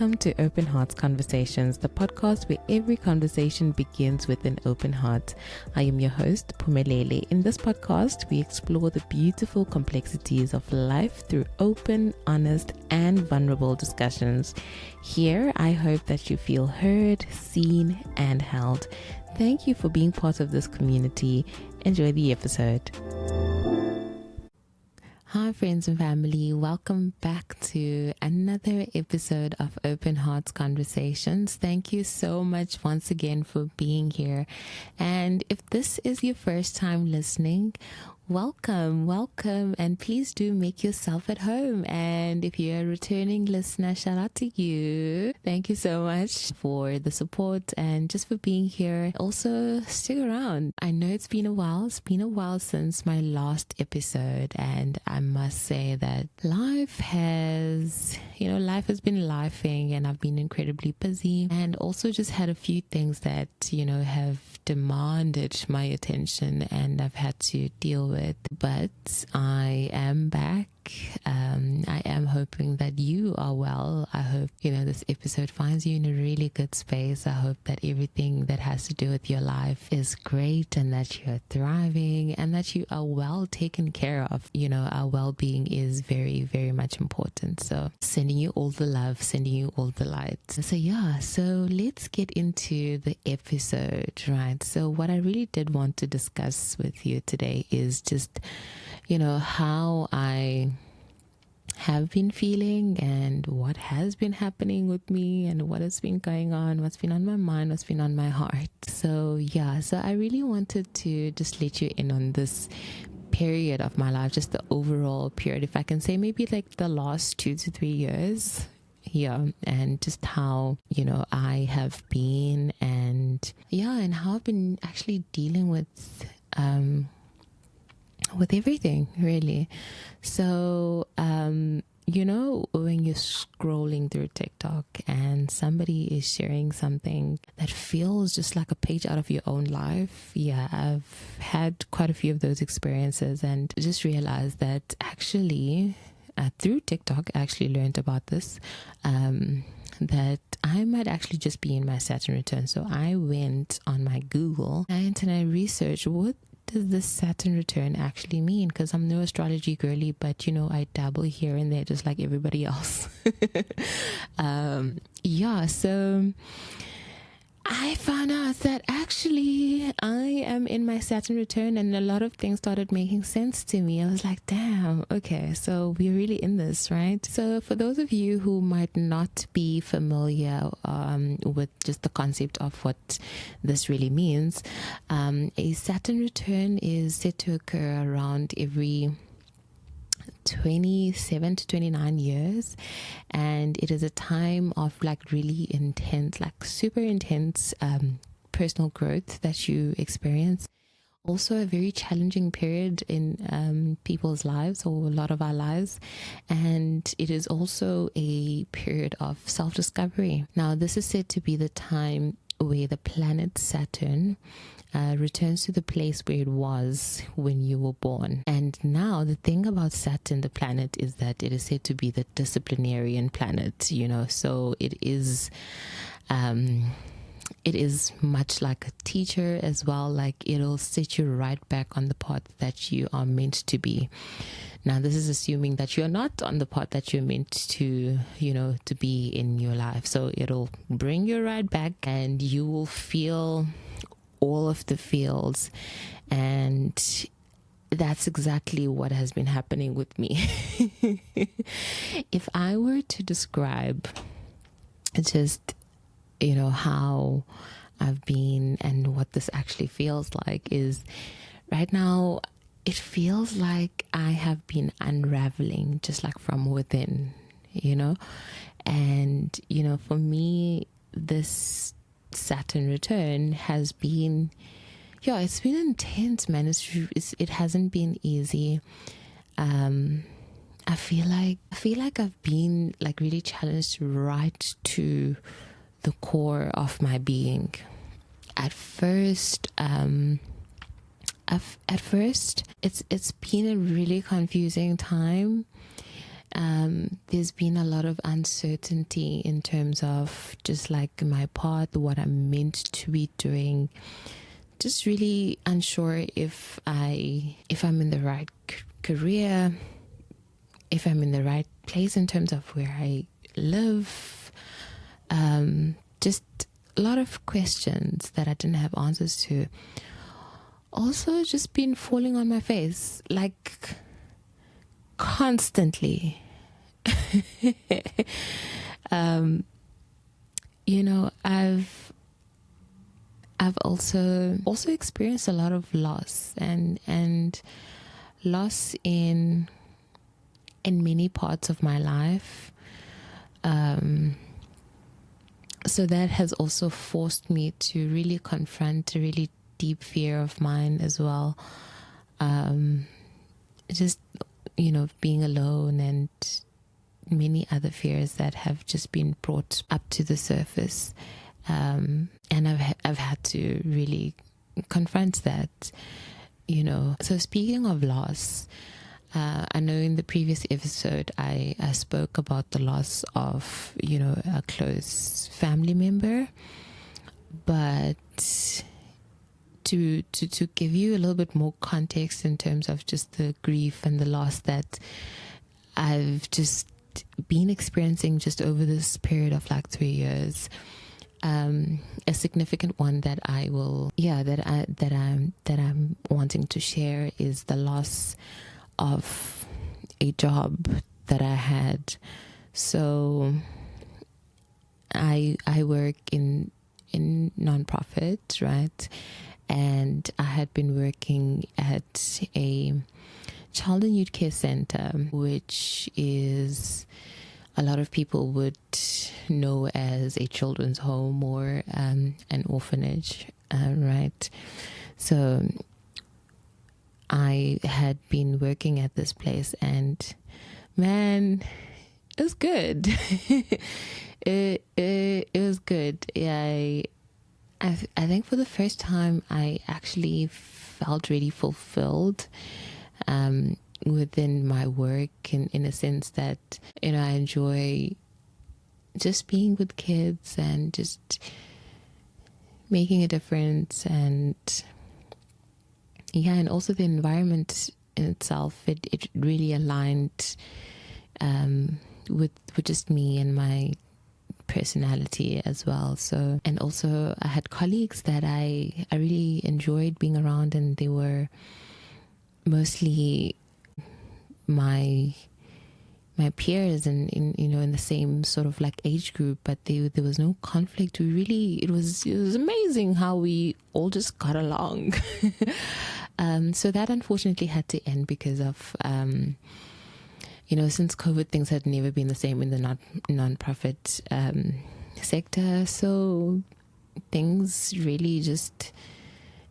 Welcome to Open Hearts Conversations, the podcast where every conversation begins with an open heart. I am your host, Pumelele. In this podcast, we explore the beautiful complexities of life through open, honest, and vulnerable discussions. Here, I hope that you feel heard, seen, and held. Thank you for being part of this community. Enjoy the episode. Hi friends and family, welcome back to another episode of Open Hearts Conversations. Thank you so much once again for being here. And if this is your first time listening, welcome, and please do make yourself at home. And if you're a returning listener, shout out to you. Thank you so much for the support and just for being here. Also, stick around. I know it's been a while. It's been a while since my last episode, and I must say that life has been lifing, and I've been incredibly busy, and also just had a few things that, have demanded my attention and I've had to deal with. But I am back. I am hoping that you are well. I hope, this episode finds you in a really good space. I hope that everything that has to do with your life is great and that you're thriving and that you are well taken care of. Our well-being is very, very much important. So sending you all the love, sending you all the light. So let's get into the episode, right? So what I really did want to discuss with you today is just, how I have been feeling and what has been happening with me and what has been going on, what's been on my mind, what's been on my heart. So I really wanted to just let you in on this period of my life, just the overall period, if I can say maybe like the last 2 to 3 years. And just how, I have been and how I've been actually dealing with everything really. So when you're scrolling through TikTok and somebody is sharing something that feels just like a page out of your own life, I've had quite a few of those experiences and just realized that actually through TikTok I actually learned about this, that I might actually just be in my Saturn return. So I went on my Google and I researched what does this Saturn return actually mean, because I'm no astrology girly, but I dabble here and there just like everybody else. So I found out that actually I am in my Saturn return and a lot of things started making sense to me. I was like, damn, okay, so we're really in this, right? So for those of you who might not be familiar with just the concept of what this really means, a Saturn return is said to occur around every 27 to 29 years, and it is a time of like really intense, like super intense personal growth that you experience. Also a very challenging period in people's lives, or a lot of our lives, and it is also a period of self-discovery. Now this is said to be the time where the planet Saturn returns to the place where it was when you were born. And now the thing about Saturn, the planet, is that it is said to be the disciplinarian planet, so it is much like a teacher as well. Like it'll set you right back on the path that you are meant to be. Now this is assuming that you're not on the path that you're meant to, to be in your life. So it'll bring you right back and you will feel all of the feels, and that's exactly what has been happening with me. If I were to describe just how I've been and what this actually feels like, is right now it feels like I have been unraveling just like from within, and for me this Saturn return has been it's been intense, man. It hasn't been easy. I feel like I've been like really challenged right to the core of my being. At first it's been a really confusing time, there's been a lot of uncertainty in terms of just like my path, what I'm meant to be doing. Just really unsure if I'm in the right career, if I'm in the right place in terms of where I live. Just a lot of questions that I didn't have answers to. Also, just been falling on my face like constantly. I've also experienced a lot of loss and loss in many parts of my life. So that has also forced me to really confront a really deep fear of mine as well. Just, being alone and many other fears that have just been brought up to the surface. And I've had to really confront that, So speaking of loss, I know in the previous episode I spoke about the loss of, a close family member, but to give you a little bit more context in terms of just the grief and the loss that I've just been experiencing just over this period of like 3 years. A significant one that I'm wanting to share is the loss of a job that I had. So I work in nonprofit, right? And I had been working at a child and youth care center, which is a lot of people would know as a children's home or an orphanage, right? So I had been working at this place, and man, it was good. it was good. Yeah, I think for the first time I actually felt really fulfilled within my work, in a sense that, I enjoy just being with kids and just making a difference, and and also the environment in itself, it really aligned with just me and my personality as well. So, and also I had colleagues that I really enjoyed being around, and they were mostly my peers and in the same sort of like age group, but there was no conflict. It was amazing how we all just got along. So that unfortunately had to end because of since COVID, things had never been the same in the non-profit sector. So things really just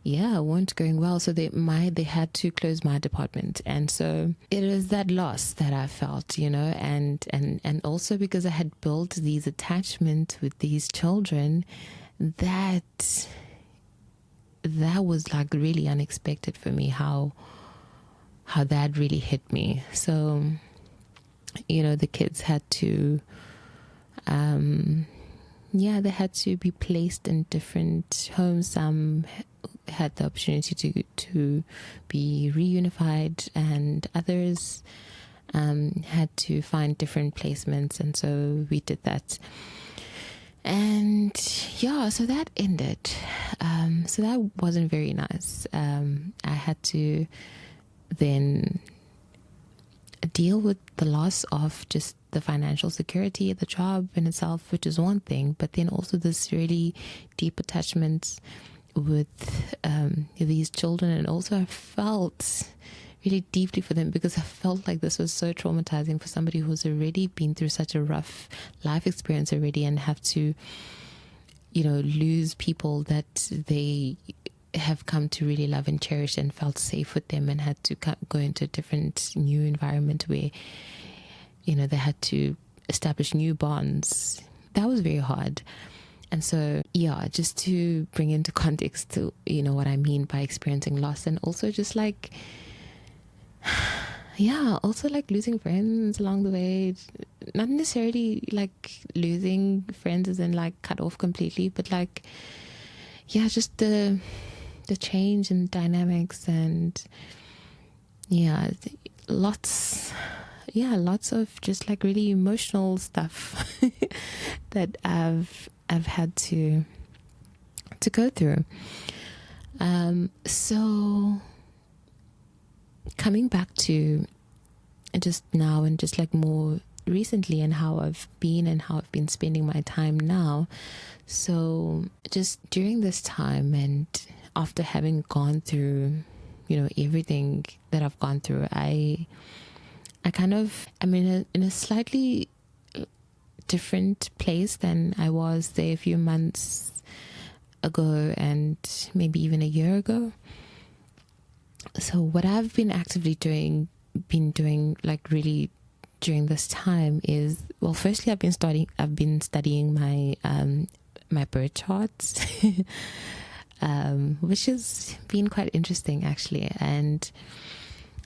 weren't going well. So they had to close my department, and so it was that loss that I felt, and also because I had built these attachments with these children, that was like really unexpected for me, how that really hit me. So the kids had to they had to be placed in different homes. Some had the opportunity to be reunified, and others had to find different placements, and so we did that. And so that ended. So that wasn't very nice. I had to then deal with the loss of just the financial security of the job in itself, which is one thing, but then also this really deep attachment with these children. And also I felt really deeply for them, because I felt like this was so traumatizing for somebody who's already been through such a rough life experience already, and have to lose people that they have come to really love and cherish and felt safe with them, and had to go into a different new environment where they had to establish new bonds. That was very hard. And so just to bring into context to what I mean by experiencing loss, and also just like yeah, also like losing friends along the way. Not necessarily like losing friends as in like cut off completely, but like, yeah, just the change in dynamics, and yeah, lots, yeah, lots of just like really emotional stuff that I've had to go through. So coming back to just now and just like more recently and how I've been and how I've been spending my time now. So just during this time and after having gone through, you know, everything that I've gone through, I kind of am in a slightly different place than I was say a few months ago and maybe even a year ago. So what I've been actively been doing like really during this time is, well, firstly I've been studying my my birth charts, which has been quite interesting actually. And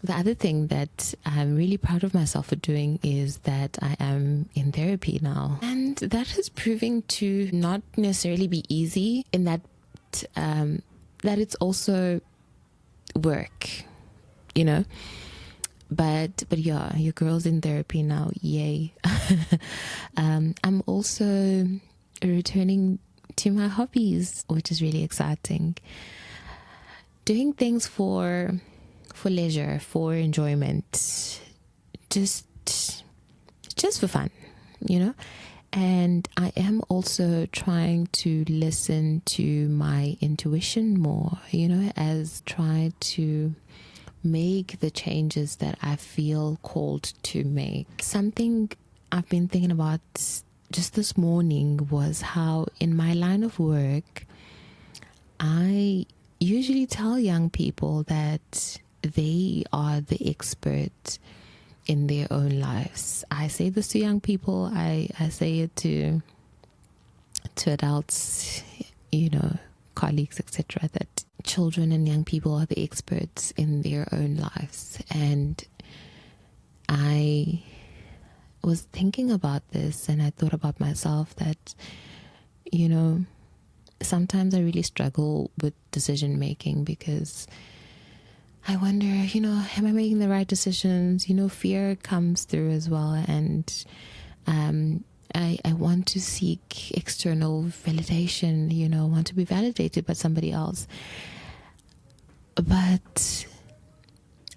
the other thing that I'm really proud of myself for doing is that I am in therapy now. And that is proving to not necessarily be easy in that that it's also work, you know. But yeah, your girl's in therapy now, yay. I'm also returning to my hobbies, which is really exciting. Doing things for leisure, for enjoyment, just for fun, you know. And I am also trying to listen to my intuition more, you know, as try to make the changes that I feel called to make. Something I've been thinking about just this morning was how in my line of work, I usually tell young people that they are the expert in their own lives. I say this to young people, I say it to adults, you know, colleagues, etc., that children and young people are the experts in their own lives. And I was thinking about this and I thought about myself that, you know, sometimes I really struggle with decision making because I wonder, you know, am I making the right decisions? You know, fear comes through as well. And I want to seek external validation, you know, want to be validated by somebody else. But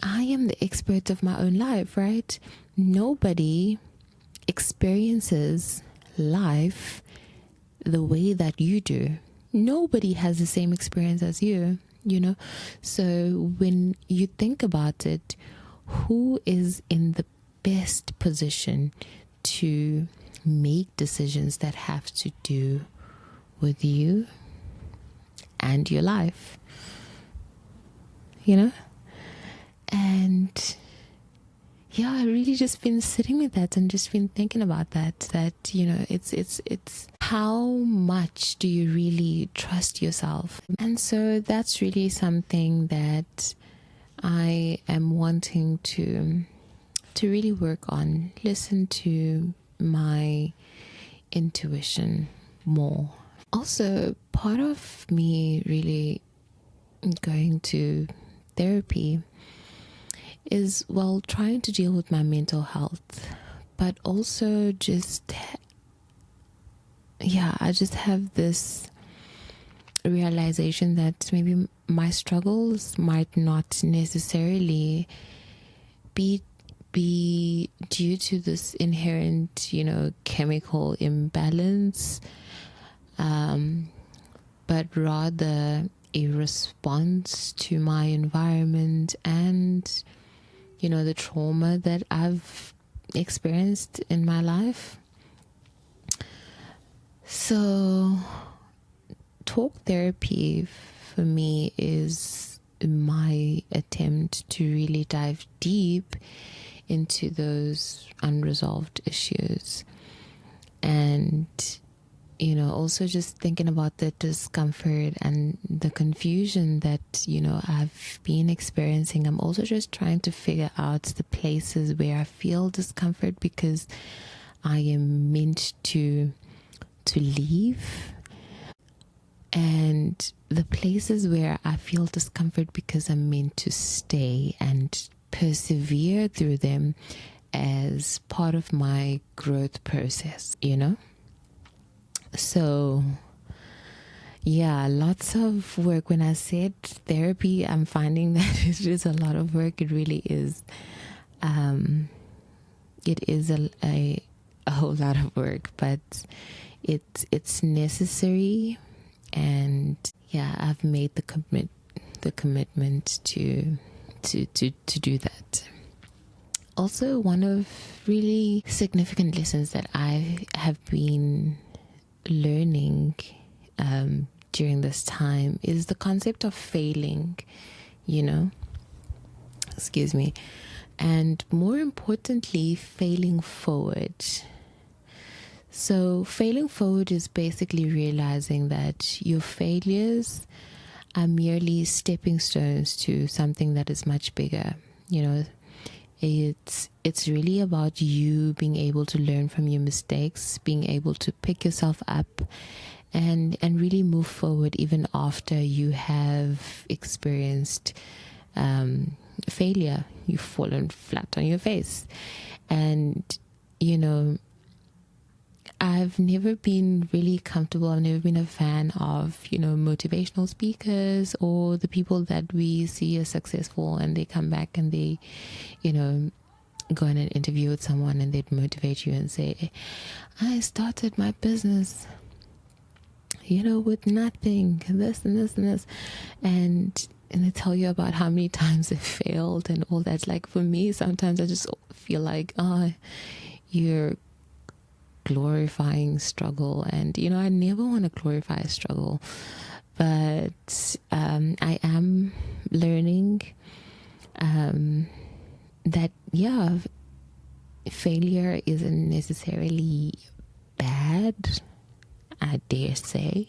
I am the expert of my own life, right? Nobody experiences life the way that you do. Nobody has the same experience as you, you know. So when you think about it, who is in the best position to make decisions that have to do with you and your life, you know? And yeah, I really just been sitting with that and just been thinking about that, you know, it's how much do you really trust yourself? And so that's really something that I am wanting to really work on, listen to my intuition more. Also, part of me really going to therapy is, well, trying to deal with my mental health, but also just, yeah, I just have this realization that maybe my struggles might not necessarily be due to this inherent, you know, chemical imbalance, but rather a response to my environment and, you know, the trauma that I've experienced in my life. So talk therapy for me is my attempt to really dive deep into those unresolved issues and, also just thinking about the discomfort and the confusion that, I've been experiencing. I'm also just trying to figure out the places where I feel discomfort because I am meant to leave, and the places where I feel discomfort because I'm meant to stay and persevere through them as part of my growth process. So, yeah, lots of work. When I said therapy, I'm finding that it's just a lot of work. It really is. It is a whole lot of work, but it's necessary. And yeah, I've made the commitment to do that. Also, one of really significant lessons that I have been learning during this time is the concept of failing, excuse me, and more importantly, failing forward. So failing forward is basically realizing that your failures are merely stepping stones to something that is much bigger. It's really about you being able to learn from your mistakes, being able to pick yourself up and really move forward even after you have experienced failure. You've fallen flat on your face. And I've never been really comfortable. I've never been a fan of, motivational speakers or the people that we see as successful and they come back and they, go in an interview with someone and they'd motivate you and say, I started my business, with nothing, this and this and this. And they tell you about how many times they failed and all that. Like for me, sometimes I just feel like, you're glorifying struggle, and I never want to glorify struggle, but I am learning that failure isn't necessarily bad, I dare say.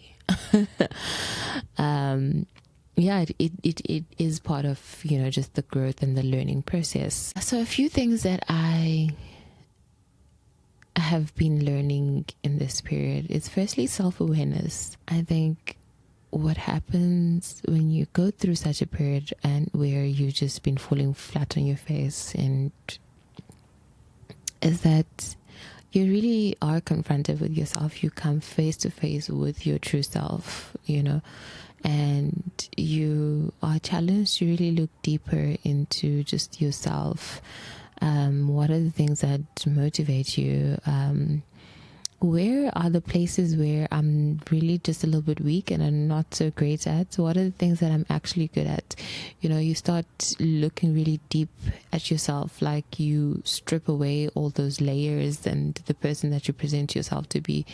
It is part of just the growth and the learning process. So a few things that I have been learning in this period is firstly self-awareness. I think what happens when you go through such a period and where you've just been falling flat on your face and is that you really are confronted with yourself. You come face to face with your true self, and you are challenged to really look deeper into just yourself. What are the things that motivate you? Where are the places where I'm really just a little bit weak and I'm not so great at? What are the things that I'm actually good at? You start looking really deep at yourself, like you strip away all those layers and the person that you present yourself to be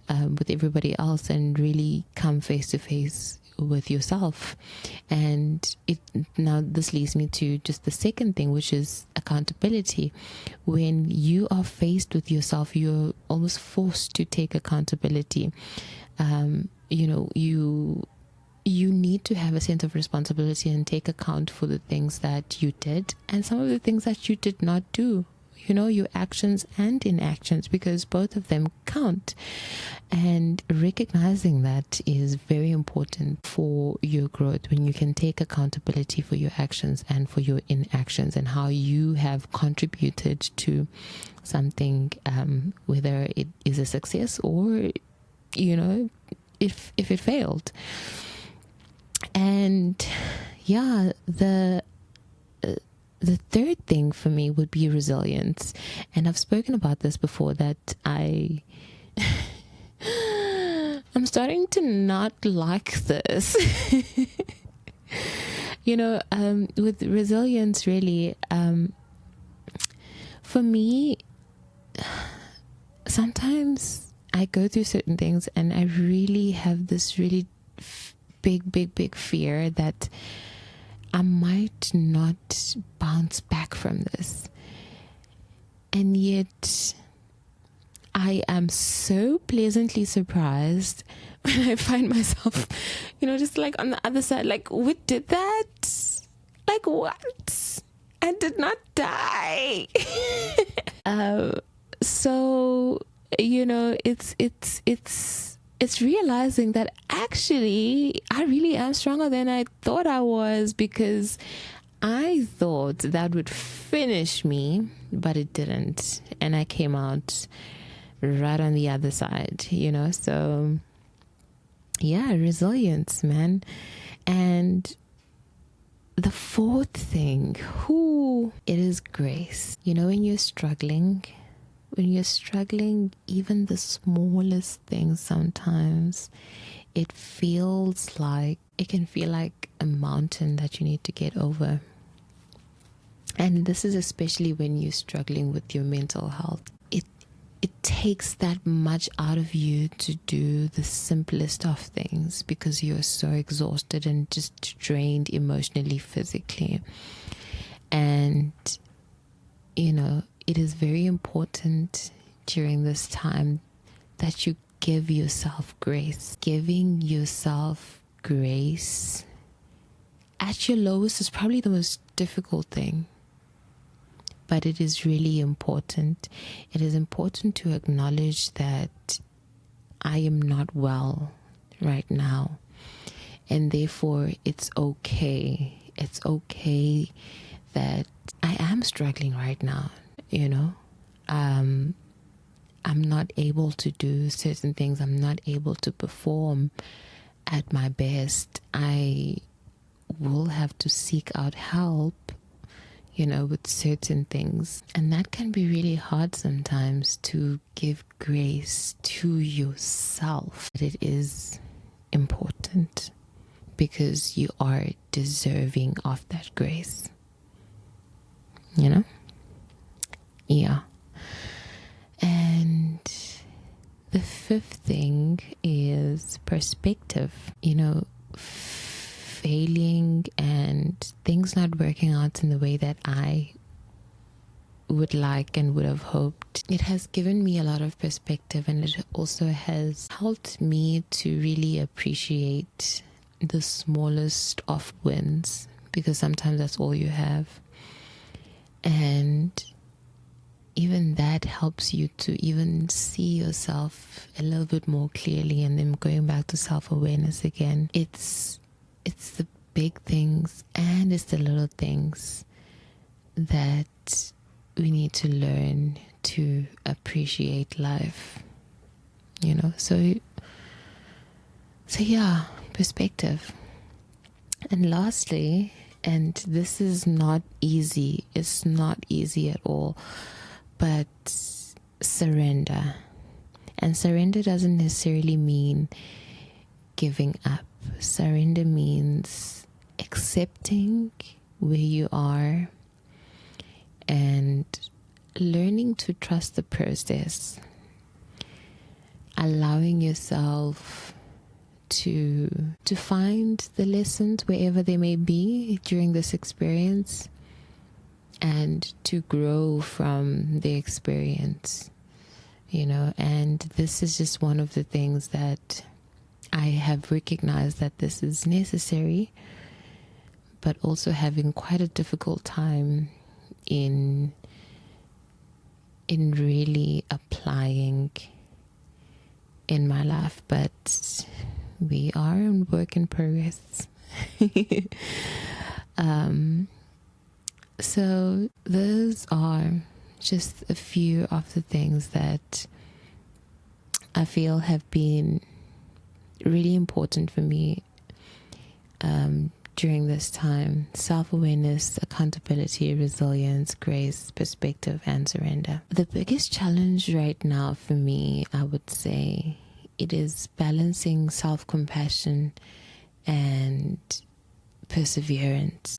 with everybody else, and really come face to face with yourself. And now this leads me to just the second thing, which is accountability. When you are faced with yourself, you're almost forced to take accountability. You need to have a sense of responsibility and take account for the things that you did and some of the things that you did not do, your actions and inactions, because both of them count. And recognizing that is very important for your growth, when you can take accountability for your actions and for your inactions and how you have contributed to something, whether it is a success or, if it failed. And the third thing for me would be resilience. And I've spoken about this before, that I'm starting to not like this. With resilience, really, for me, sometimes I go through certain things and I really have this really big fear that I might not bounce back from this. And yet I am so pleasantly surprised when I find myself, just like on the other side, like, we did that? Like, what? I did not die. So, it's realizing that actually I really am stronger than I thought I was, because I thought that would finish me, but it didn't. And I came out right on the other side, so yeah, resilience, man. And the fourth thing, it is grace. When you're struggling, even the smallest things, sometimes it can feel like a mountain that you need to get over. And this is especially when you're struggling with your mental health. It takes that much out of you to do the simplest of things, because you're so exhausted and just drained emotionally, physically. And, it is very important during this time that you give yourself grace. Giving yourself grace at your lowest is probably the most difficult thing. But it is really important. It is important to acknowledge that I am not well right now. And therefore, it's okay. It's okay that I am struggling right now, I'm not able to do certain things. I'm not able to perform at my best. I will have to seek out help, with certain things. And that can be really hard sometimes, to give grace to yourself. But it is important, because you are deserving of that grace. Yeah. And the fifth thing is perspective. Failing and things not working out in the way that I would like and would have hoped, it has given me a lot of perspective, and it also has helped me to really appreciate the smallest of wins, because sometimes that's all you have. And even that helps you to even see yourself a little bit more clearly. And then going back to self-awareness again, it's the big things and it's the little things that we need to learn to appreciate life, so yeah, perspective. And lastly, and this is not easy, it's not easy at all, but surrender. And surrender doesn't necessarily mean giving up. Surrender means accepting where you are and learning to trust the process, allowing yourself to find the lessons wherever they may be during this experience, and to grow from the experience, and this is just one of the things that I have recognized, that this is necessary, but also having quite a difficult time in really applying in my life. But we are in work in progress. So those are just a few of the things that I feel have been really important for me during this time: self-awareness, accountability, resilience, grace, perspective, and surrender. The biggest challenge right now for me, I would say, it is balancing self-compassion and perseverance,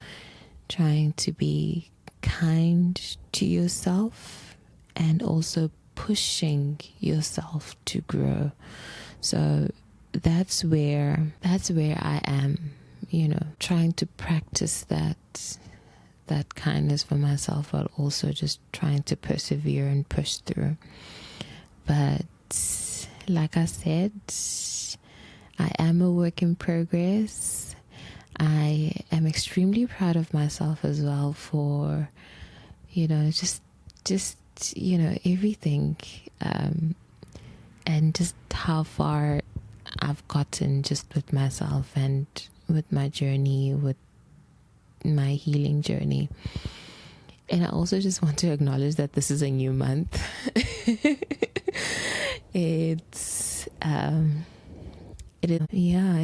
trying to be kind to yourself and also pushing yourself to grow. So that's where I am, trying to practice that kindness for myself, but also just trying to persevere and push through. But like I said, I am a work in progress. I am extremely proud of myself as well for, just everything, and just how far I've gotten just with myself and with my journey, with my healing journey. And I also just want to acknowledge that this is a new month. If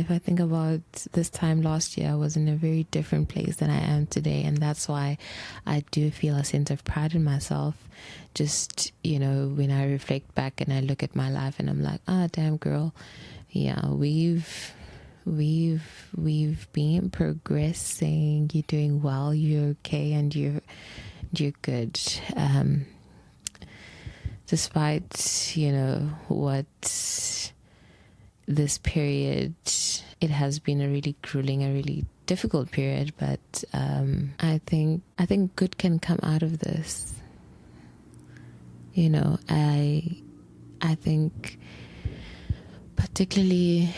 I think about this time last year, I was in a very different place than I am today, and that's why I do feel a sense of pride in myself. Just, when I reflect back and I look at my life and I'm like, damn girl, yeah, we've been progressing. You're doing well, you're okay, and you're good. Despite, what this period, it has been a really grueling, a really difficult period, but I think good can come out of this. I think particularly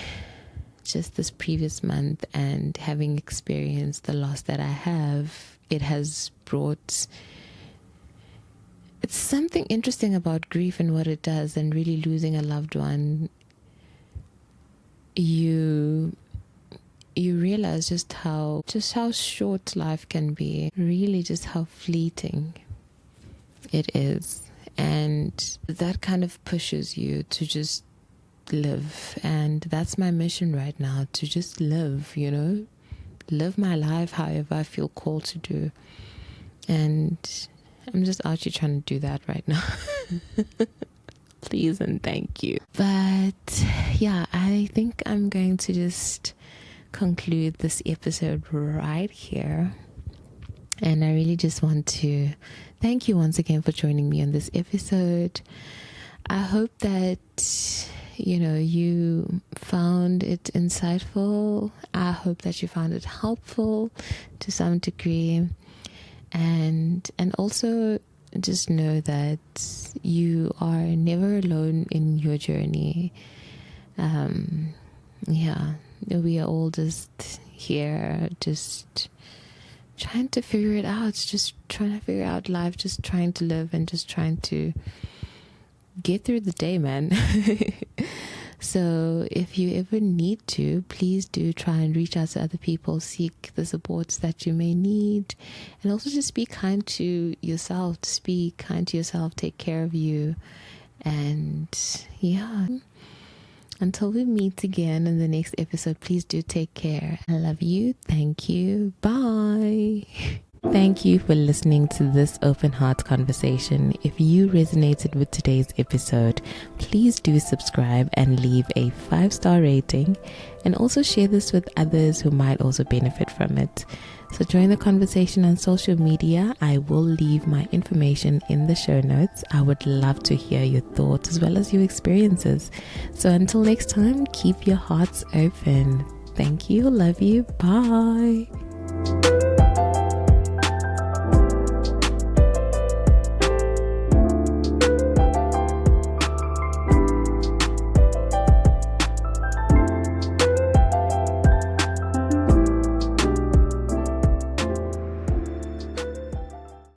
just this previous month and having experienced the loss that I have, it has brought, it's something interesting about grief and what it does, and really losing a loved one. You realize just how short life can be, really just how fleeting it is, and that kind of pushes you to just live. And that's my mission right now, to just live, live my life however I feel called to do. And I'm just out here trying to do that right now. Please and thank you. But yeah, I think I'm going to just conclude this episode right here. And I really just want to thank you once again for joining me on this episode. I hope that you found it insightful. I hope that you found it helpful to some degree. And also just know that you are never alone in your journey. We are all just here, just trying to figure it out, just trying to figure out life, just trying to live and just trying to get through the day, man. So if you ever need to, please do try and reach out to other people, seek the supports that you may need, and also just be kind to yourself. Just be kind to yourself, take care of you, and yeah, until we meet again in the next episode, please do take care. I love you. Thank you. Bye. Thank you for listening to this open heart conversation. If you resonated with today's episode, please do subscribe and leave a 5-star rating, and also share this with others who might also benefit from it. So join the conversation on social media. I will leave my information in the show notes. I would love to hear your thoughts as well as your experiences. So until next time, keep your hearts open. Thank you. Love you. Bye.